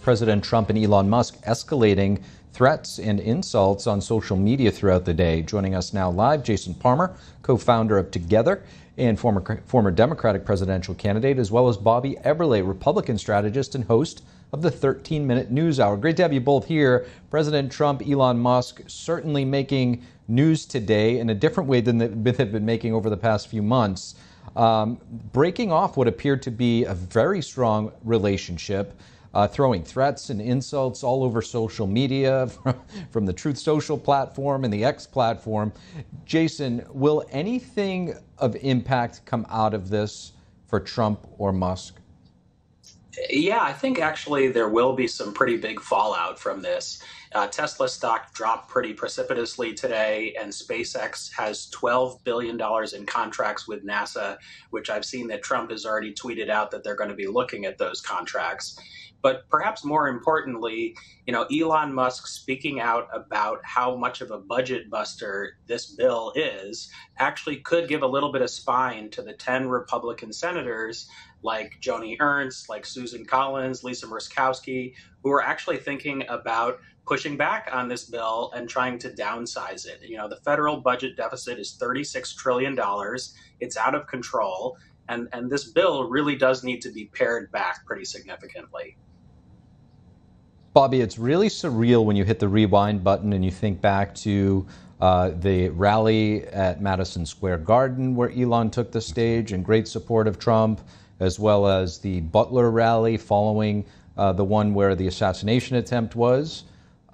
President Trump and Elon Musk escalating threats and insults on social media throughout the day. Joining us now live, Jason Palmer, co-founder of Together and former Democratic presidential candidate, as well as Bobby Eberle, Republican strategist and host of the 13-Minute News Hour. Great to have you both here. President Trump, Elon Musk, certainly making news today in a different way than they've been making over the past few months. Breaking off what appeared to be a very strong relationship, throwing threats and insults all over social media, from the Truth Social platform and the X platform. Jason, will anything of impact come out of this for Trump or Musk? Yeah, I think actually there will be some pretty big fallout from this. Tesla stock dropped pretty precipitously today, and SpaceX has $12 billion in contracts with NASA, which I've seen that Trump has already tweeted out that they're going to be looking at those contracts. But perhaps more importantly, Elon Musk speaking out about how much of a budget buster this bill is actually could give a little bit of spine to the 10 Republican senators like Joni Ernst, like Susan Collins, Lisa Murkowski, who are actually thinking about pushing back on this bill and trying to downsize it. The federal budget deficit is $36 trillion. It's out of control. And this bill really does need to be pared back pretty significantly. Bobby, it's really surreal when you hit the rewind button and you think back to the rally at Madison Square Garden where Elon took the stage in great support of Trump, as well as the Butler rally following the one where the assassination attempt was.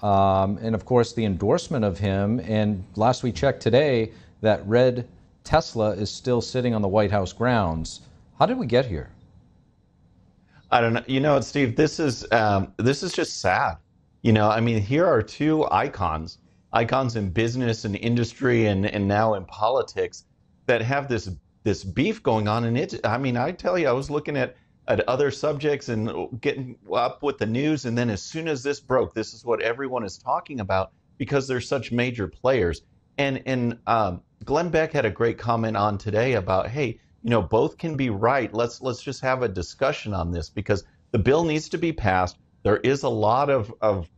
And of course, the endorsement of him. And last we checked today, that red Tesla is still sitting on the White House grounds. How did we get here? I don't know. You know what, Steve? This is just sad. Here are two icons in business and industry and now in politics that have this beef going on. And I tell you, I was looking at other subjects and getting up with the news. And then as soon as this broke, this is what everyone is talking about because they're such major players. And Glenn Beck had a great comment on today about, hey, both can be right. Let's just have a discussion on this because the bill needs to be passed. There is a lot of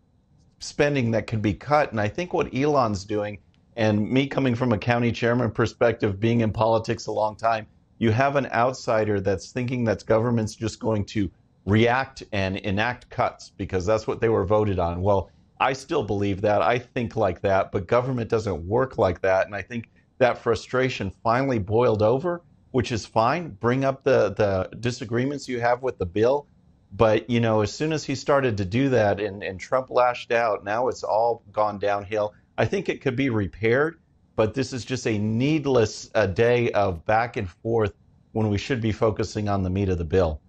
spending that could be cut. And I think what Elon's doing, and me coming from a county chairman perspective, being in politics a long time, you have an outsider that's thinking that government's just going to react and enact cuts because that's what they were voted on. Well, I still believe that. I think like that, but government doesn't work like that. And I think that frustration finally boiled over, which is fine. Bring up the disagreements you have with the bill. But, as soon as he started to do that and Trump lashed out, now it's all gone downhill. I think it could be repaired, but this is just a needless day of back and forth when we should be focusing on the meat of the bill.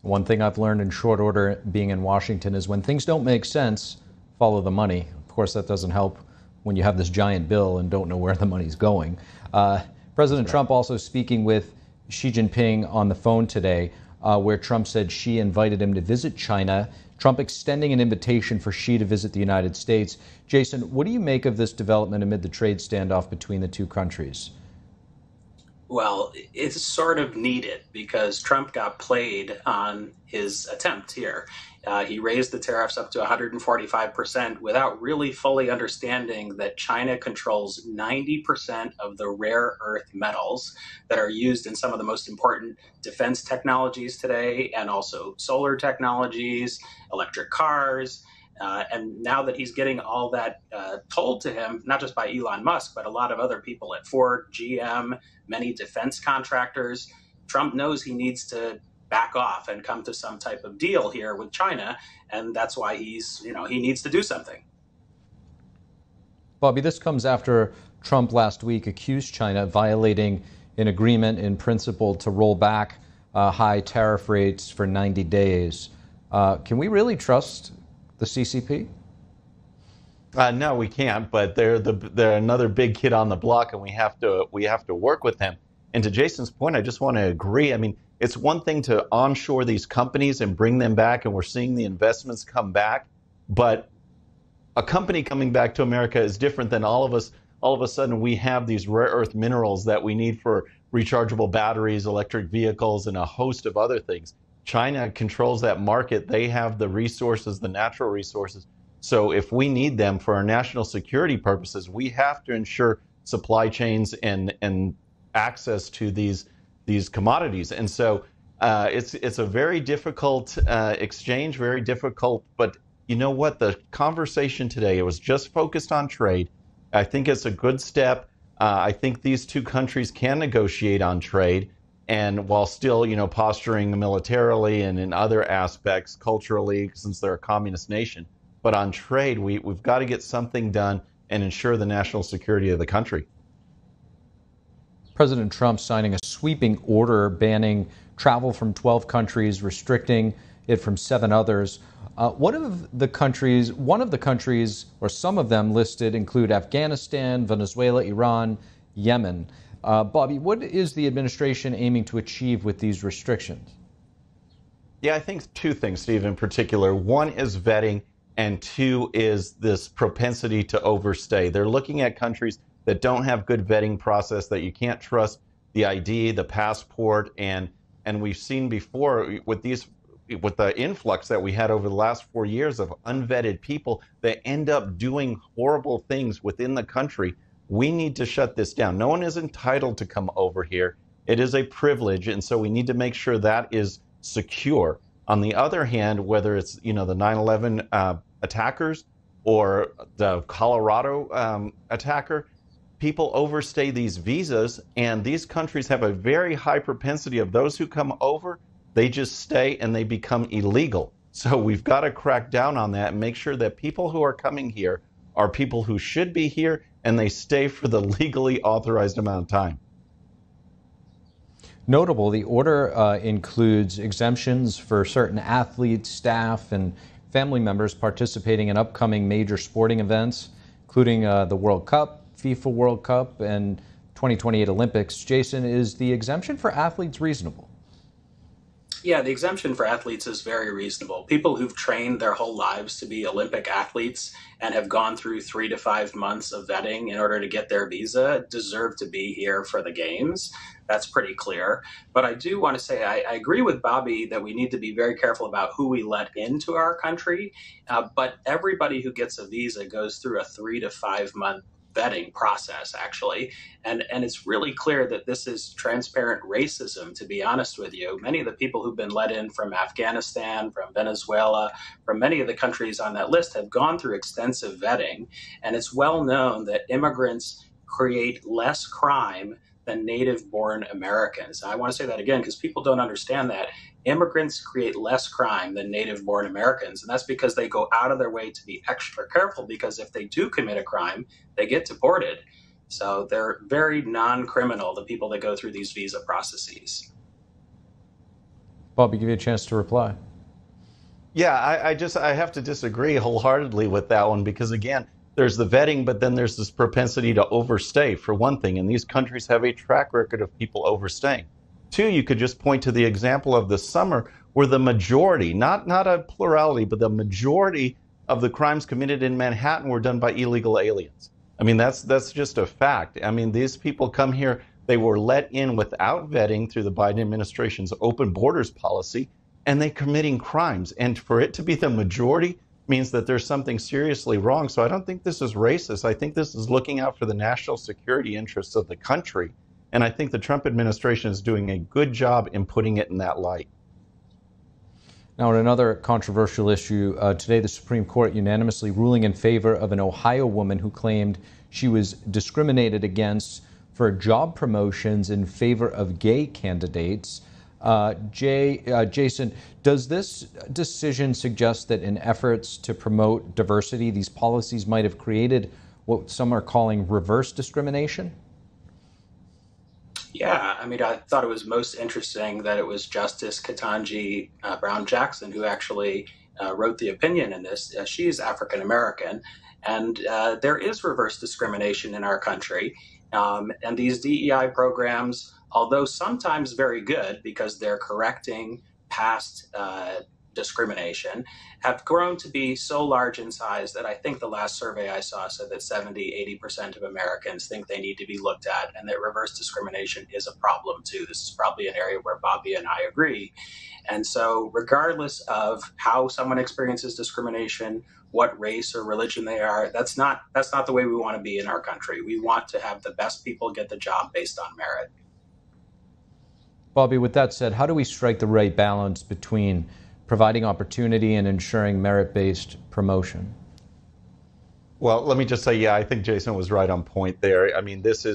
One thing I've learned in short order being in Washington is when things don't make sense, follow the money. Of course, that doesn't help when you have this giant bill and don't know where the money's going. President Trump also speaking with Xi Jinping on the phone today, where Trump said Xi invited him to visit China, Trump extending an invitation for Xi to visit the United States. Jason, what do you make of this development amid the trade standoff between the two countries? Well, it's sort of needed because Trump got played on his attempt here. He raised the tariffs up to 145% without really fully understanding that China controls 90% of the rare earth metals that are used in some of the most important defense technologies today, and also solar technologies, electric cars. And now that he's getting all that told to him, not just by Elon Musk, but a lot of other people at Ford, GM, many defense contractors, Trump knows he needs to back off and come to some type of deal here with China. And that's why he needs to do something. Bobby, this comes after Trump last week accused China of violating an agreement in principle to roll back high tariff rates for 90 days. Can we really trust the CCP? No, we can't. But they're another big kid on the block, and we have to work with them. And to Jason's point, I just want to agree. It's one thing to onshore these companies and bring them back, and we're seeing the investments come back. But a company coming back to America is different than all of a sudden we have these rare earth minerals that we need for rechargeable batteries, electric vehicles, and a host of other things. China controls that market. They have the resources, the natural resources. So if we need them for our national security purposes, we have to ensure supply chains and access to these commodities. And so it's a very difficult exchange, very difficult. But you know what? The conversation today, it was just focused on trade. I think it's a good step. I think these two countries can negotiate on trade, and while still, posturing militarily and in other aspects culturally, since they're a communist nation. But on trade, we've got to get something done and ensure the national security of the country. President Trump signing a sweeping order banning travel from 12 countries, restricting it from 7 others. One of the countries, or some of them listed, include Afghanistan, Venezuela, Iran, Yemen. Bobby, what is the administration aiming to achieve with these restrictions? Yeah, I think 2 things, Steve, in particular. 1 is vetting, and 2 is this propensity to overstay. They're looking at countries that don't have good vetting process, that you can't trust the ID, the passport, and we've seen before with the influx that we had over the last 4 years of unvetted people that end up doing horrible things within the country. We need to shut this down. No one is entitled to come over here. It is a privilege, and so we need to make sure that is secure. On the other hand, whether it's the 9/11 attackers or the Colorado attacker, people overstay these visas, and these countries have a very high propensity of those who come over, they just stay and they become illegal. So we've got to crack down on that and make sure that people who are coming here are people who should be here and they stay for the legally authorized amount of time. Notable, the order includes exemptions for certain athletes, staff, and family members participating in upcoming major sporting events, including the World Cup, FIFA World Cup, and 2028 Olympics. Jason, is the exemption for athletes reasonable? Yeah, the exemption for athletes is very reasonable. People who've trained their whole lives to be Olympic athletes and have gone through 3 to 5 months of vetting in order to get their visa deserve to be here for the games. That's pretty clear. But I do want to say I agree with Bobby that we need to be very careful about who we let into our country. But everybody who gets a visa goes through a 3 to 5 month vetting process, actually. And it's really clear that this is transparent racism, to be honest with you. Many of the people who've been let in from Afghanistan, from Venezuela, from many of the countries on that list have gone through extensive vetting. And it's well known that immigrants create less crime than native-born Americans. I want to say that again because people don't understand that. Immigrants create less crime than native-born Americans, and that's because they go out of their way to be extra careful, because if they do commit a crime, they get deported. So they're very non-criminal, the people that go through these visa processes. Bobby, give you a chance to reply. Yeah, I have to disagree wholeheartedly with that one, because again, there's the vetting, but then there's this propensity to overstay, for one thing, and these countries have a track record of people overstaying. 2, you could just point to the example of the summer where the majority, not a plurality, but the majority of the crimes committed in Manhattan were done by illegal aliens. I mean, that's just a fact. I mean, these people come here, they were let in without vetting through the Biden administration's open borders policy, and they're committing crimes. And for it to be the majority means that there's something seriously wrong. So I don't think this is racist. I think this is looking out for the national security interests of the country. And I think the Trump administration is doing a good job in putting it in that light. Now, on another controversial issue, today the Supreme Court unanimously ruling in favor of an Ohio woman who claimed she was discriminated against for job promotions in favor of gay candidates. Jason, does this decision suggest that in efforts to promote diversity, these policies might have created what some are calling reverse discrimination? Yeah, I mean, I thought it was most interesting that it was Justice Ketanji Brown Jackson who actually wrote the opinion in this. She's African American, and there is reverse discrimination in our country. And these DEI programs, although sometimes very good because they're correcting past discrimination have grown to be so large in size that I think the last survey I saw said that 70–80% of Americans think they need to be looked at, and that reverse discrimination is a problem too. This is probably an area where Bobby and I agree. And so regardless of how someone experiences discrimination, what race or religion they are, that's not the way we want to be in our country. We want to have the best people get the job based on merit. Bobby, with that said, how do we strike the right balance between providing opportunity and ensuring merit-based promotion? Well, let me just say, yeah, I think Jason was right on point there. I mean, this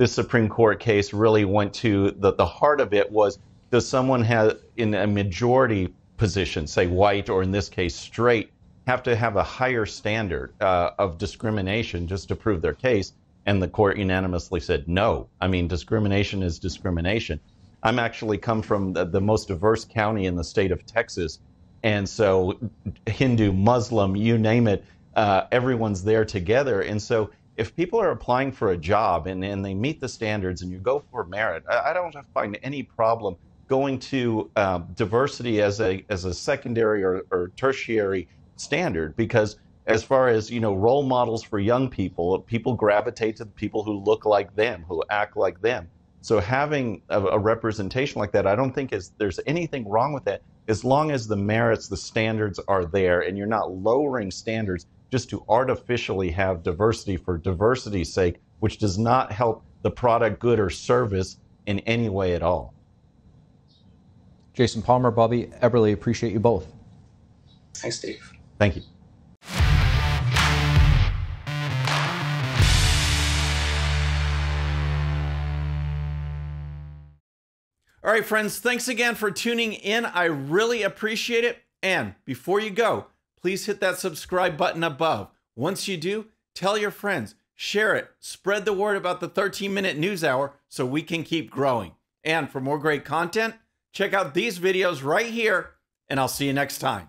Supreme Court case really went to the heart of it was, does someone have in a majority position, say white or in this case straight, have to have a higher standard of discrimination just to prove their case? And the court unanimously said no. I mean, discrimination is discrimination. I'm actually come from the most diverse county in the state of Texas. And so Hindu, Muslim, you name it, everyone's there together. And so if people are applying for a job and they meet the standards and you go for merit, I don't find any problem going to diversity as a secondary or tertiary standard, because as far as, you know, role models for young people, people gravitate to the people who look like them, who act like them. So having a representation like that, I don't think there's anything wrong with that, as long as the merits, the standards are there, and you're not lowering standards just to artificially have diversity for diversity's sake, which does not help the product, good, or service in any way at all. Jason Palmer, Bobby Eberle, appreciate you both. Thanks, Steve. Thank you. All right, friends, thanks again for tuning in. I really appreciate it. And before you go, please hit that subscribe button above. Once you do, tell your friends, share it, spread the word about the 13-minute news hour so we can keep growing. And for more great content, check out these videos right here, and I'll see you next time.